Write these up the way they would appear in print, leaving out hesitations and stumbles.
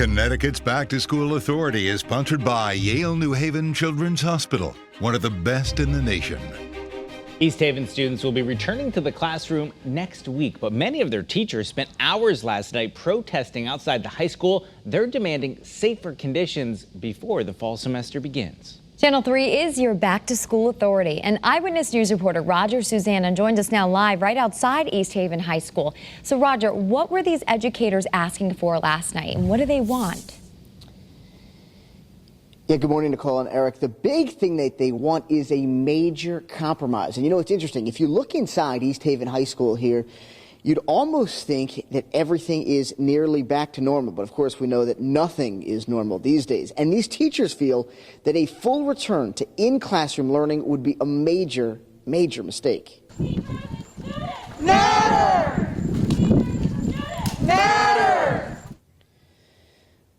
Connecticut's Back to School Authority is sponsored by Yale New Haven Children's Hospital, one of the best in the nation. East Haven students will be returning to the classroom next week, but many of their teachers spent hours last night protesting outside the high school. They're demanding safer conditions before the fall semester begins. Channel 3 is your Back to School Authority, and Eyewitness News reporter Roger Susanna joins us now live right outside East Haven High School. So Roger, what were these educators asking for last night, and what do they want? Yeah, good morning, Nicole and Eric. The big thing that they want is a major compromise. And you know, it's interesting. If you look inside East Haven High School here, you'd almost think that everything is nearly back to normal. But of course, we know that nothing is normal these days. And these teachers feel that a full return to in-classroom learning would be a major, major mistake. Matter! Matter!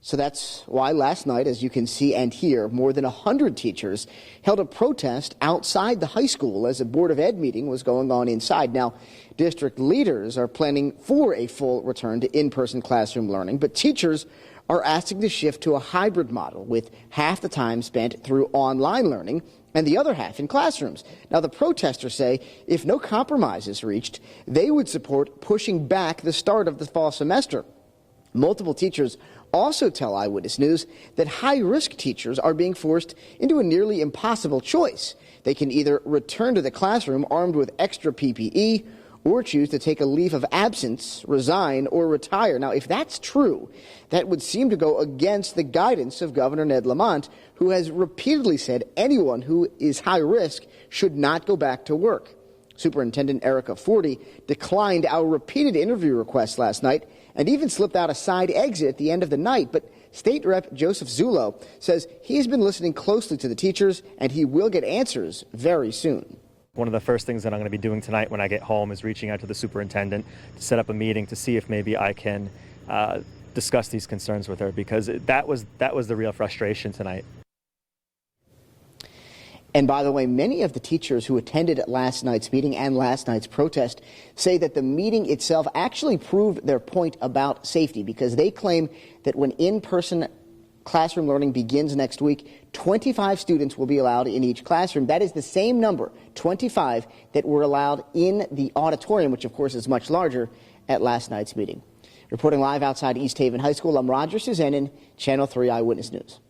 So that's why last night, as you can see and hear, more than 100 teachers held a protest outside the high school as a Board of Ed meeting was going on inside. Now, district leaders are planning for a full return to in-person classroom learning, but teachers are asking to shift to a hybrid model with half the time spent through online learning and the other half in classrooms. Now, the protesters say if no compromise is reached, they would support pushing back the start of the fall semester. Multiple teachers also tell Eyewitness News that high-risk teachers are being forced into a nearly impossible choice. They can either return to the classroom armed with extra PPE or choose to take a leave of absence, resign, or retire. Now, if that's true, that would seem to go against the guidance of Governor Ned Lamont, who has repeatedly said anyone who is high risk should not go back to work. Superintendent Erica Forty declined our repeated interview requests last night and even slipped out a side exit at the end of the night. But State Rep Joseph Zullo says he's been listening closely to the teachers and he will get answers very soon. One of the first things that I'm going to be doing tonight when I get home is reaching out to the superintendent to set up a meeting to see if maybe I can discuss these concerns with her, because that was the real frustration tonight. And by the way, many of the teachers who attended last night's meeting and last night's protest say that the meeting itself actually proved their point about safety, because they claim that when in-person classroom learning begins next week, 25 students will be allowed in each classroom. That is the same number, 25, that were allowed in the auditorium, which of course is much larger, at last night's meeting. Reporting live outside East Haven High School, I'm Roger Susanna, Channel 3 Eyewitness News.